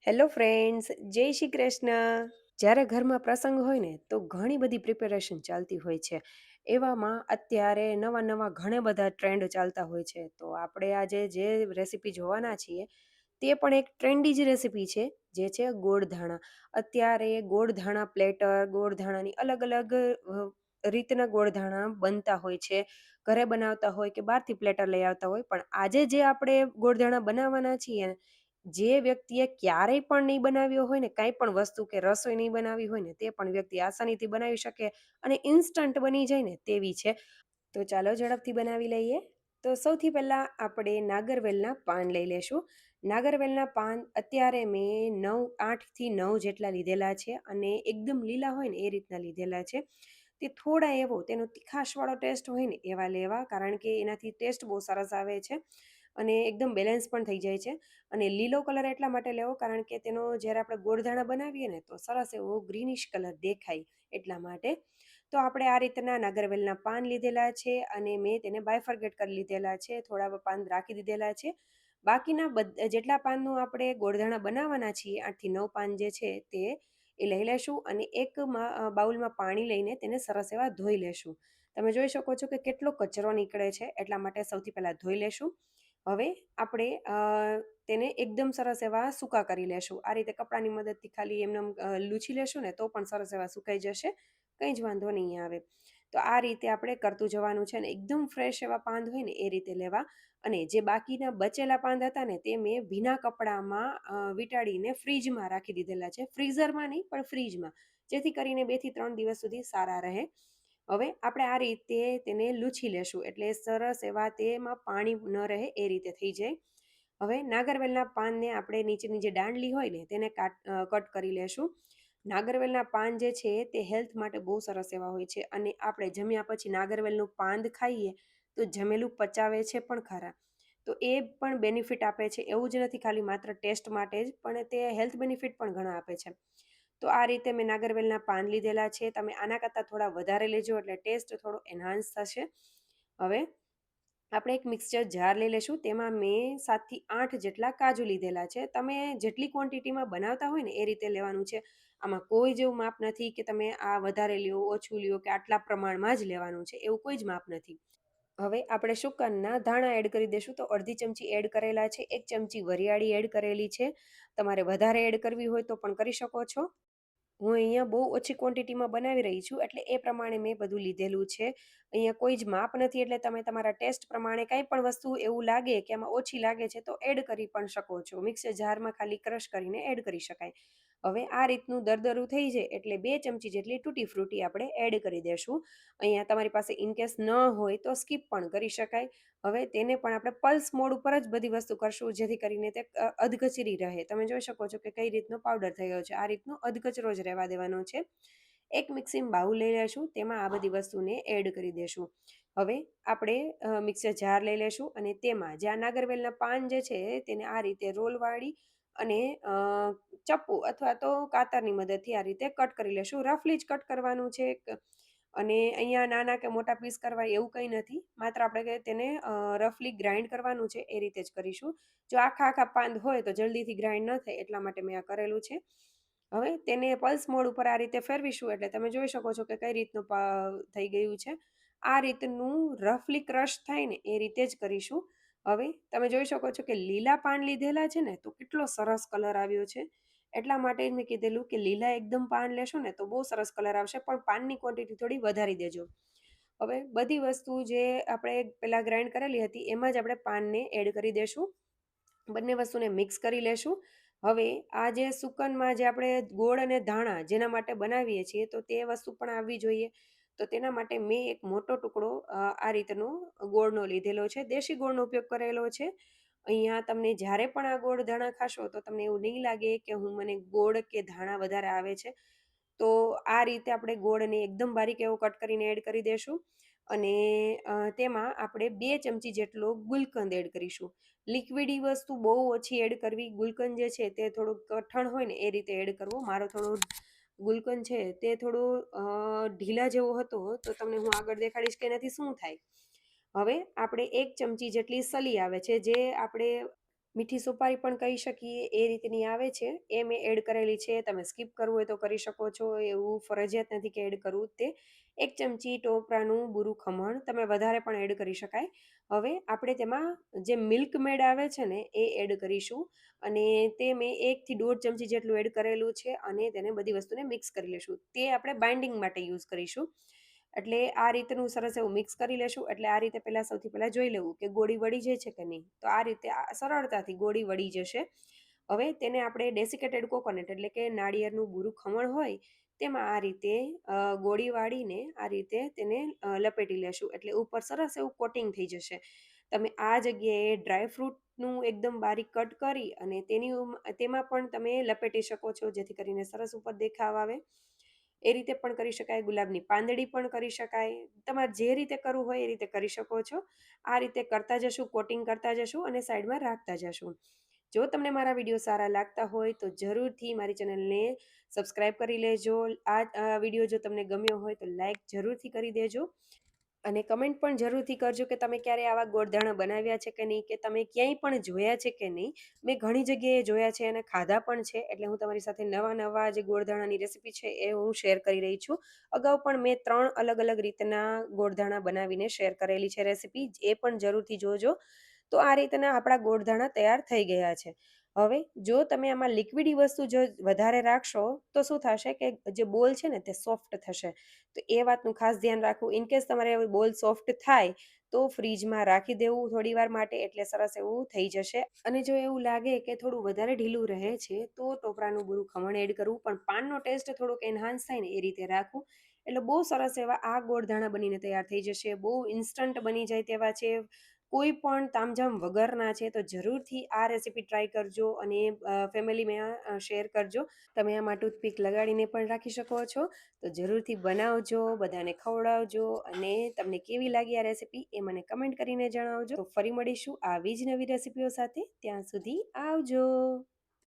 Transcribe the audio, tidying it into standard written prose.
Hello friends, જય શ્રી કૃષ્ણ. જ્યારે ઘરમાં પ્રસંગ હોય ને તો ઘણી બધી પ્રિપેરેશન ચાલતી હોય છે. એવામાં અત્યારે નવા નવા ઘણા બધા ટ્રેન્ડ ચાલતા હોય છે. તો આપણે આજે જે રેસીપી જોવાના છીએ તે પણ એક ટ્રેન્ડી જ રેસીપી છે, જે છે ગોળધાણા. અત્યારે ગોળધાણા પ્લેટર, ગોળધાણાની અલગ અલગ રીતના ગોળધાણા બનતા હોય છે. ઘરે બનાવતા હોય કે બહારથી પ્લેટર લઈ આવતા હોય, પણ આજે જે આપણે ગોળધાણા બનાવવાના છીએ, જે વ્યક્તિએ ક્યારેય પણ નહીં બનાવ્યો હોય ને, કાંઈ પણ વસ્તુ કે રસોઈ નહીં બનાવી હોય ને, તે પણ વ્યક્તિ આસાનીથી બનાવી શકે અને ઇન્સ્ટન્ટ બની જાય ને તેવી છે. તો ચાલો ઝડપથી બનાવી લઈએ. તો સૌથી પહેલાં આપણે નાગરવેલના પાન લઈ લેશું. નાગરવેલના પાન અત્યારે મેં 8થી 9 જેટલા લીધેલા છે અને એકદમ લીલા હોય ને એ રીતના લીધેલા છે. તે થોડા એવો તેનો તીખાશવાળો ટેસ્ટ હોય ને એવા લેવા, કારણ કે એનાથી ટેસ્ટ બહુ સરસ આવે છે અને એકદમ બેલેન્સ પણ થઈ જાય છે. અને લીલો કલર એટલા માટે લેવો કારણ કે તેનો જ્યારે આપણે ગોળધાણા બનાવીએ ને તો સરસ એવો ગ્રીનિશ કલર દેખાય, એટલા માટે. તો આપણે આ રીતના નાગરવેલના પાન લીધેલા છે અને મેં તેને બાયફર્ગેટ કરી લીધેલા છે, થોડા પાન રાખી દીધેલા છે. બાકીના જેટલા પાનનું આપણે ગોળધાણા બનાવવાના છીએ, 8થી 9 પાન જે છે તે એ લઈ લેશું અને એક બાઉલમાં પાણી લઈને તેને સરસ એવા ધોઈ લેશું. તમે જોઈ શકો છો કે કેટલો કચરો નીકળે છે, એટલા માટે સૌથી પહેલાં ધોઈ લેશું. હવે આપણે તેને એકદમ સરસ એવા સૂકા કરી લેશું. આ રીતે કપડાની મદદથી ખાલી એમને લૂછી લેશું ને તો પણ સરસ એવા સુકાઈ જશે, કંઈ જ વાંધો નહીં આવે. તો આ રીતે આપણે કરતું જવાનું છે ને એકદમ ફ્રેશ એવા પાંદ હોય ને એ રીતે લેવા. અને જે બાકીના બચેલા પાંદ હતા ને તે મેં ભીના કપડામાં વીંટાળીને ફ્રીજમાં રાખી દીધેલા છે. ફ્રીઝરમાં નહીં પણ ફ્રીજમાં, જેથી કરીને 2 થી 3 દિવસ સુધી સારા રહે. હવે આપણે આ રીતે તેને લૂછી લેશું એટલે સરસ એવા તેમાં પાણી ન રહે એ રીતે થઈ જાય. હવે નાગરવેલના પાનને આપણે નીચેની જે દાંડલી હોય ને તેને કટ કરી લેશું. નાગરવેલના પાન જે છે તે હેલ્થ માટે બહુ સરસ એવા હોય છે અને આપણે જમ્યા પછી નાગરવેલનું પાન ખાઈએ તો જમેલું પચાવે છે પણ ખરા. તો એ પણ બેનિફિટ આપે છે. એવું જ નથી ખાલી માત્ર ટેસ્ટ માટે જ, પણ તે હેલ્થ બેનિફિટ પણ ઘણા આપે છે. તો આ રીતે મેં નાગરવેલના પાન લીધેલા છે. તમે આના કરતાં થોડા વધારે લેજો એટલે ટેસ્ટ થોડો એન્હાન્સ થશે. હવે આપણે એક મિક્સચર જાર લઈ લેશું. તેમાં મેં 7થી 8 જેટલા કાજુ લીધેલા છે. તમે જેટલી ક્વોન્ટિટીમાં બનાવતા હોય ને એ રીતે લેવાનું છે. આમાં કોઈ જેવું માપ નથી કે તમે આ વધારે લ્યો, ઓછું લ્યો કે આટલા પ્રમાણમાં જ લેવાનું છે, એવું કોઈ જ માપ નથી. હવે આપણે શુકનના ધાણા એડ કરી દઈશું. તો અડધી ચમચી એડ કરેલા છે, 1 ચમચી વરિયાળી એડ કરેલી છે. તમારે વધારે એડ કરવી હોય તો પણ કરી શકો છો. હું અહીંયા બહુ ઓછી ક્વોન્ટિટીમાં બનાવી રહી છું એટલે એ પ્રમાણે મેં બધું લીધેલું છે. અહીંયા કોઈ જ માપ નથી એટલે તમે તમારા ટેસ્ટ પ્રમાણે કાંઈ પણ વસ્તુ એવું લાગે કે આમાં ઓછી લાગે છે તો એડ કરી પણ શકો છો. મિક્સર જારમાં ખાલી ક્રશ કરીને એડ કરી શકાય. હવે આ રીતનું દરદરું થઈ જાય એટલે 2 ચમચી જેટલી તૂટી ફ્રૂટી આપણે એડ કરી દેશું. અહીંયા તમારી પાસે ઇનકેસ ન હોય તો સ્કીપ પણ કરી શકાય. હવે તેને પણ આપણે પલ્સ મોડ ઉપર જ બધી વસ્તુ કરશું, જેથી કરીને તે અધકચરી રહે. તમે જોઈ શકો છો કે કઈ રીતનો પાવડર થયો છે. આ રીતનો અધકચરો જ રહેવા દેવાનો છે. એક મિક્સિંગ બાઉલ લઈ લેશું, તેમાં આ બધી વસ્તુને એડ કરી દેશું. હવે આપણે મિક્સર જાર લઈ લેશું અને તેમાં જે આ નાગરવેલના પાન જે છે તેને આ રીતે રોલ વાળી અને ચપ્પુ અથવા તો કાતરની મદદથી આ રીતે કટ કરી લેશું. રફલી જ કટ કરવાનું છે અને અહીંયા નાના કે મોટા પીસ કરવા એવું કંઈ નથી. માત્ર આપણે તેને રફલી ગ્રાઇન્ડ કરવાનું છે, એ રીતે જ કરીશું. જો આખા આખા પાંદ હોય તો જલ્દીથી ગ્રાઇન્ડ ન થાય, એટલા માટે મેં આ કરેલું છે. હવે તેને પલ્સ મોડ ઉપર આ રીતે ફેરવીશું એટલે તમે જોઈ શકો છો કે કઈ રીતનું થઈ ગયું છે. આ રીતનું રફલી ક્રશ થાય ને એ રીતે જ કરીશું. હવે તમે જોઈ શકો છો કે લીલા પાન લીધેલા છે ને તો કેટલો સરસ કલર આવ્યો છે. એટલા માટે જ મેં કીધેલું કે લીલા એકદમ પાન લેશો ને તો બહુ સરસ કલર આવશે, પણ પાનની ક્વોન્ટિટી થોડી વધારી દેજો. હવે બધી વસ્તુ જે આપણે પહેલાં ગ્રાઇન્ડ કરેલી હતી એમાં જ આપણે પાનને એડ કરી દેશું. બંને વસ્તુને મિક્સ કરી લેશું. હવે આ જે સુકનમાં જે આપણે ગોળ અને ધાણા જેના માટે બનાવીએ છીએ તો તે વસ્તુ પણ આવવી જોઈએ. તો તેના માટે મેં એક મોટો ટુકડો આ રીતનો ગોળનો લીધેલો છે. દેશી ગોળનો ઉપયોગ કરેલો છે. અહીંયા તમને જ્યારે પણ આ ગોળ ધાણા ખાશો તો તમને એવું નહીં લાગે કે મને ગોળ કે ધાણા વધારે આવે છે. તો આ રીતે આપણે ગોળને એકદમ બારીક એવો કટ કરીને એડ કરી દેશું અને તેમાં આપણે 2 ચમચી જેટલો ગુલકંદ એડ કરીશું. લિક્વિડી વસ્તુ બહુ ઓછી એડ કરવી. ગુલકંદ જે છે તે થોડુંક કઠણ હોય ને એ રીતે એડ કરવો. મારો થોડો ગુલકંદ છે તે થોડો ઢીલા જેવો હતો, તો તમને હું આગળ દેખાડીશ કે એનાથી શું થાય. હવે આપણે 1 ચમચી જેટલી સલી આવે છે, જે આપણે મીઠી સુપારી પણ કહી શકીએ એ રીતની આવે છે, એ મેં એડ કરેલી છે. તમે સ્કીપ કરવું હોય તો કરી શકો છો, એવું ફરજિયાત નથી કે એડ કરવું તે. 1 ચમચી ટોપરાનું બૂરું ખમણ, તમે વધારે પણ એડ કરી શકાય. હવે આપણે તેમાં જે મિલ્ક મેડ આવે છે ને એ એડ કરીશું, અને તે મેં 1 થી 1.5 ચમચી જેટલું એડ કરેલું છે, અને તેને બધી વસ્તુને મિક્સ કરી લેશું. તે આપણે બાઇન્ડિંગ માટે યુઝ કરીશું. એટલે આ રીતનું સરસ એવું મિક્સ કરી લેશું. એટલે આ રીતે પહેલાં સૌથી પહેલાં જોઈ લેવું કે ગોળી વળી જાય છે કે નહીં. તો આ રીતે સરળતાથી ગોળી વળી જશે. હવે તેને આપણે ડેસિકેટેડ કોકોનટ એટલે કે નાળિયેરનું બૂરું ખમણ હોય તેમાં આ રીતે ગોળી વાળીને આ રીતે તેને લપેટી લેશું. એટલે ઉપર સરસ એવું કોટિંગ થઈ જશે. તમે આ જગ્યાએ ડ્રાય ફ્રૂટનું એકદમ બારીક કટ કરી અને તેમાં પણ તમે લપેટી શકો છો, જેથી કરીને સરસ ઉપર દેખાવ આવે. એ રીતે પણ કરી શકાય, ગુલાબની પાંદડી પણ કરી શકાય. તમારે જે રીતે કરવું હોય એ રીતે કરી શકો છો. આ રીતે કરતા જશું, કોટિંગ કરતા જશું અને સાઈડમાં રાખતા જશું. જો તમને મારા વિડીયો સારા લાગતા હોય તો જરૂરથી મારી ચેનલને સબસ્ક્રાઈબ કરી લેજો. આ વિડીયો જો તમને ગમ્યો હોય તો લાઈક જરૂરથી કરી દેજો. અને કમેન્ટ પણ જરૂરથી કરજો કે તમે ક્યારે આવા ગોળધાણા બનાવ્યા છે કે નહીં, કે તમે ક્યાંય પણ જોયા છે કે નહીં. મેં ઘણી જગ્યાએ જોયા છે અને ખાધા પણ છે, એટલે હું તમારી સાથે નવા નવા જે ગોળધાણાની રેસીપી છે એ હું શેર કરી રહી છું. અગાઉ પણ મેં 3 અલગ અલગ રીતના ગોળધાણા બનાવીને શેર કરેલી છે રેસીપી, એ પણ જરૂરથી જોજો. તો આ રીતના આપણા ગોળધાણા તૈયાર થઈ ગયા છે. હવે જો તમે આમાં લિક્વિડી વસ્તુ જો વધારે રાખશો તો શું થશે કે જે બોલ છે ને તે સોફ્ટ થશે. તો એ વાતનું ખાસ ધ્યાન રાખવું. ઇન કેસ તમારે બોલ સોફ્ટ થાય તો ફ્રીજમાં રાખી દેવું થોડી વાર માટે, એટલે સરસ એવું થઈ જશે. અને જો એવું લાગે કે થોડું વધારે ઢીલું રહે છે તો ટોપરાનું બૂરું ખમણ એડ કરવું, પણ પાનનો ટેસ્ટ થોડોક એન્હાન્સ થાય ને એ રીતે રાખવું. એટલે બહુ સરસ એવા આ ગોળધાણા બનીને તૈયાર થઈ જશે. બહુ ઇન્સ્ટન્ટ બની જાય તેવા છે, કોઈ પણ તામઝામ વગરના છે. તો જરૂરથી આ રેસીપી ટ્રાય કરજો અને ફેમિલીમાં શેર કરજો. તમે આમાં ટૂથપીક લગાડીને પણ રાખી શકો છો. તો જરૂરથી બનાવજો, બધાને ખવડાવજો, અને તમને કેવી લાગી આ રેસીપી એ મને કમેન્ટ કરીને જણાવજો. તો ફરી મળીશું આવી જ નવી રેસીપીઓ સાથે. ત્યાં સુધી આવજો.